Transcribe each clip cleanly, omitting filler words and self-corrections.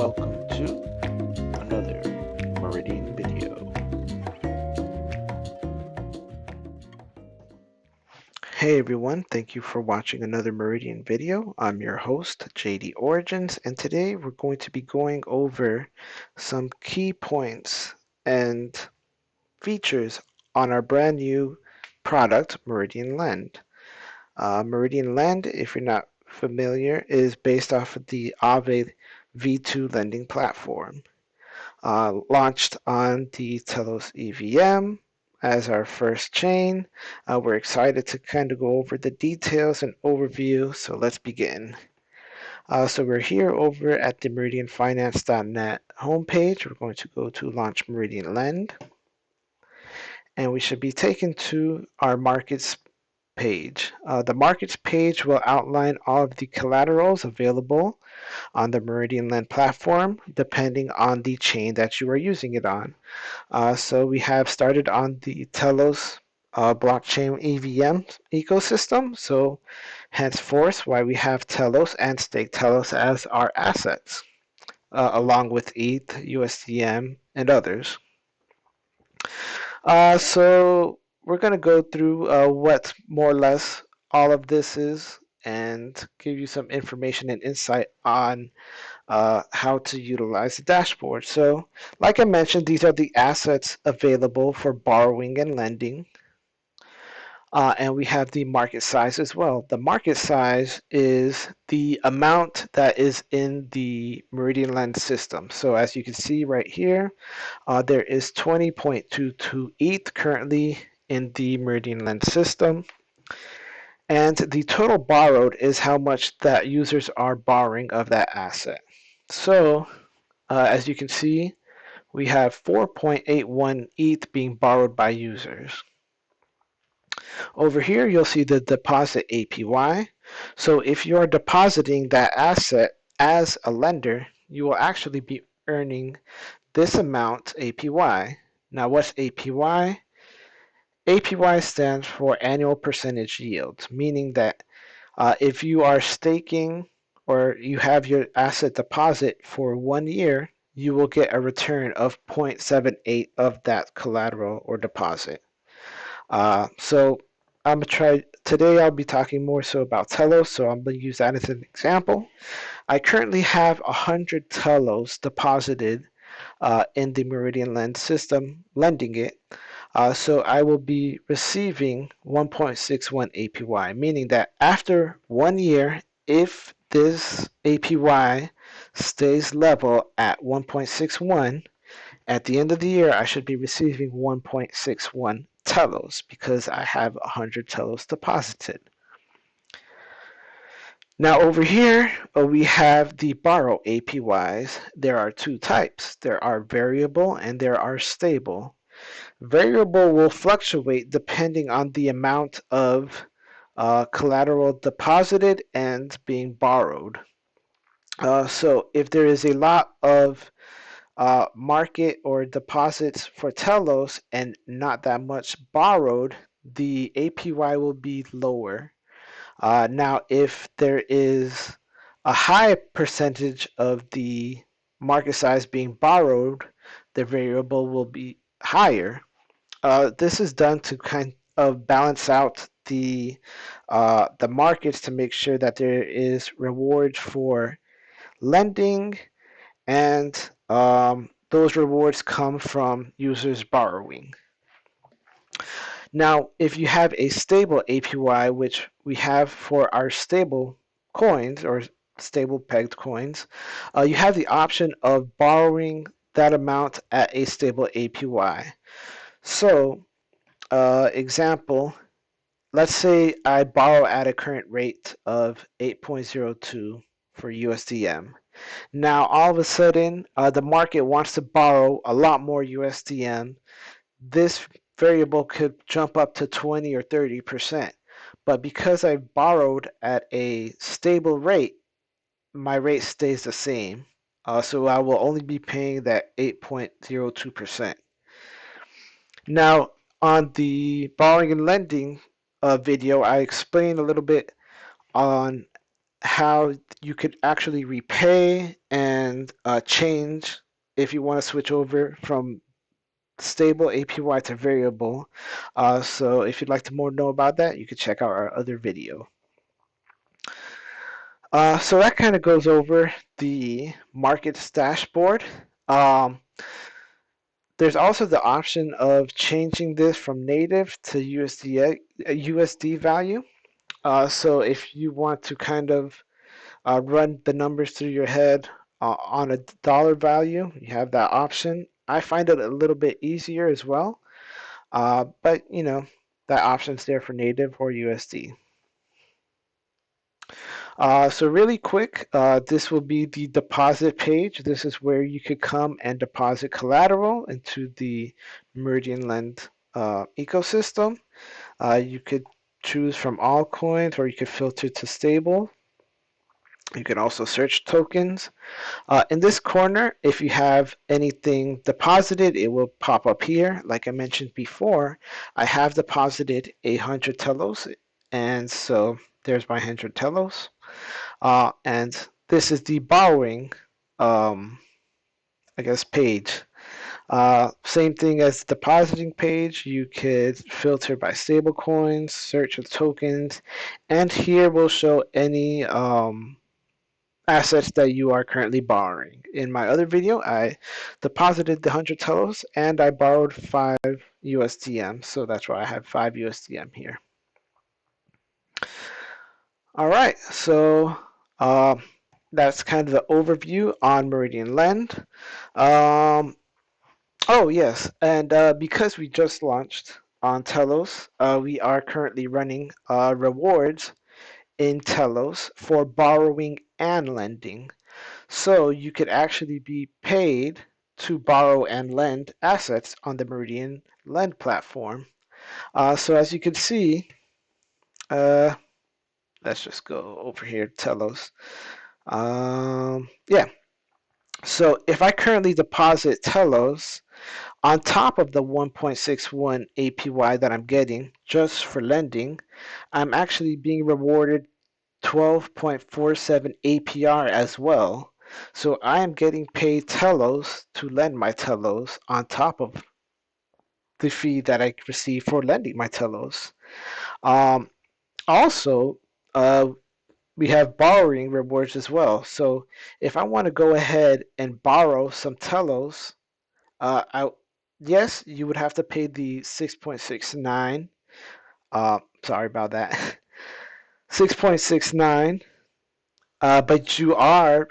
welcome to another Meridian video. Hey everyone, thank you for watching another Meridian video. I'm your host, JD Origins, and today we're going to be going over some key points and features on our brand new product, Meridian Lend. Meridian Lend, if you're not familiar, is based off of the Aave V2 lending platform. Launched on the Telos EVM as our first chain. We're excited to kind of go over the details and overview, so let's begin. So we're here over at the meridianfinance.net homepage. We're going to go to Launch Meridian Lend, and we should be taken to our markets page. The markets page will outline all of the collaterals available on the Meridian Lend platform, depending on the chain that you are using it on. So we have started on the Telos blockchain EVM ecosystem. So henceforth, why we have Telos and Stake Telos as our assets, along with ETH, USDM, and others. So we're going to go through what more or less all of this is and give you some information and insight on how to utilize the dashboard. So like I mentioned, these are the assets available for borrowing and lending. And we have the market size as well. The market size is the amount that is in the Meridian Lend system. So as you can see right here, there is 20.22 ETH currently in the Meridian Lend system. And the total borrowed is how much that users are borrowing of that asset. So as you can see, we have 4.81 ETH being borrowed by users. Over here, you'll see the deposit APY. So if you are depositing that asset as a lender, you will actually be earning this amount APY. Now, what's APY? APY stands for annual percentage yield, meaning that if you are staking or you have your asset deposit for 1 year, you will get a return of 0.78 of that collateral or deposit. So I'm gonna try today. I'll be talking more so about Telos, so I'm gonna use that as an example. I currently have 100 Telos deposited in the Meridian Lend system, lending it. So I will be receiving 1.61 APY, meaning that after 1 year, if this APY stays level at 1.61, at the end of the year, I should be receiving 1.61 Telos because I have 100 Telos deposited. Now over here, we have the borrow APYs. There are two types. There are variable and there are stable. Variable will fluctuate depending on the amount of collateral deposited and being borrowed. So if there is a lot of market or deposits for Telos and not that much borrowed, the APY will be lower. Now, if there is a high percentage of the market size being borrowed, the variable will be higher. This is done to kind of balance out the markets to make sure that there is reward for lending, and those rewards come from users borrowing. Now, if you have a stable APY, which we have for our stable coins or stable pegged coins, you have the option of borrowing that amount at a stable APY. So, example, let's say I borrow at a current rate of 8.02 for USDM. Now, all of a sudden, the market wants to borrow a lot more USDM. This variable could jump up to 20 or 30%. But because I borrowed at a stable rate, my rate stays the same. So I will only be paying that 8.02%. Now, on the borrowing and lending video, I explained a little bit on how you could actually repay and change if you want to switch over from stable APY to variable. So if you'd like to more know about that, you could check out our other video. So that kind of goes over the markets dashboard. Um, there's also the option of changing this from native to USD value. So if you want to kind of run the numbers through your head on a dollar value, you have that option. I find it a little bit easier as well, but you know, that option's there for native or USD. So really quick, this will be the deposit page. This is where you could come and deposit collateral into the Meridian Lend ecosystem. You could choose from all coins, or you could filter to stable. You can also search tokens. In this corner, if you have anything deposited, it will pop up here. Like I mentioned before, I have deposited 100 telos, and so there's my 100 telos. And this is the borrowing, I guess, page. Same thing as the depositing page. You could filter by stablecoins, search with tokens, and here will show any assets that you are currently borrowing. In my other video, I deposited the 100 telos and I borrowed 5 USDM, so that's why I have 5 USDM here. All right, so uh, that's kind of the overview on Meridian Lend. Oh yes, and because we just launched on Telos, we are currently running rewards in Telos for borrowing and lending. So you could actually be paid to borrow and lend assets on the Meridian Lend platform. So as you can see, uh, let's just go over here to Telos. Yeah, so if I currently deposit Telos on top of the 1.61 APY that I'm getting just for lending, I'm actually being rewarded 12.47 APR as well. So I am getting paid telos to lend my telos on top of the fee that I receive for lending my telos. Um, Also, uh, we have borrowing rewards as well. So if I want to go ahead and borrow some telos, yes, you would have to pay the 6.69. Sorry about that. 6.69. But you are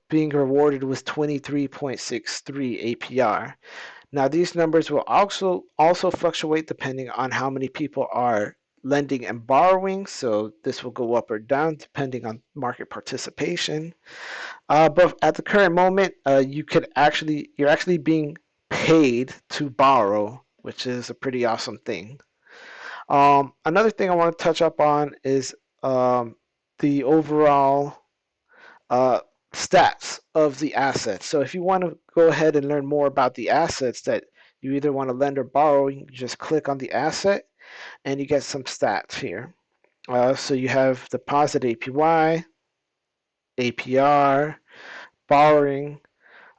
being rewarded with 23.63 APR. Now these numbers will also fluctuate depending on how many people are lending and borrowing, so this will go up or down depending on market participation. But at the current moment, you're actually being paid to borrow, which is a pretty awesome thing. Another thing I want to touch up on is the overall uh, stats of the assets. So if you want to go ahead and learn more about the assets that you either want to lend or borrow, you can just click on the asset and you get some stats here. So you have deposit APY, APR, borrowing,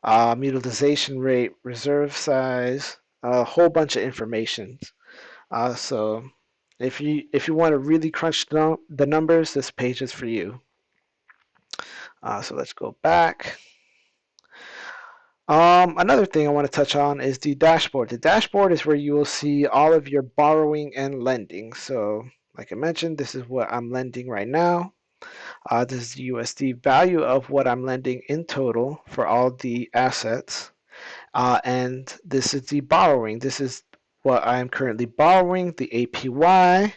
utilization rate, reserve size, a whole bunch of information. So if you want to really crunch the numbers, this page is for you. So let's go back. Another thing I want to touch on is the dashboard. The dashboard is where you will see all of your borrowing and lending. So, like I mentioned, this is what I'm lending right now. This is the USD value of what I'm lending in total for all the assets. And this is the borrowing. This is what I'm currently borrowing, the APY.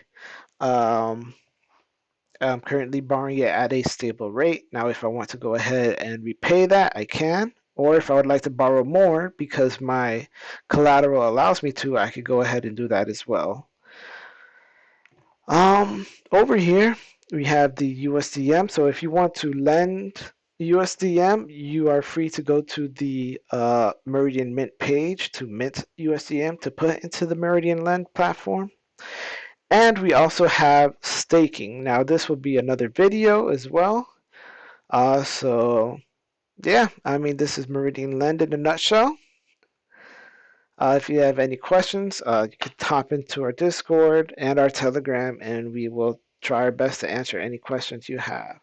Um, I'm currently borrowing it at a stable rate. Now, if I want to go ahead and repay that, I can. Or if I would like to borrow more because my collateral allows me to, I could go ahead and do that as well. Over here, we have the USDM. So if you want to lend USDM, you are free to go to the Meridian Mint page to mint USDM to put into the Meridian Lend platform. And we also have staking. Now this will be another video as well. So yeah, I mean, this is Meridian Lend in a nutshell. If you have any questions, you can hop into our Discord and our Telegram, and we will try our best to answer any questions you have.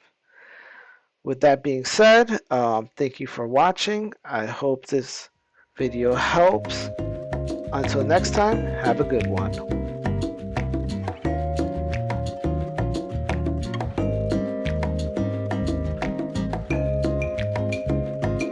With that being said, thank you for watching. I hope this video helps. Until next time, have a good one.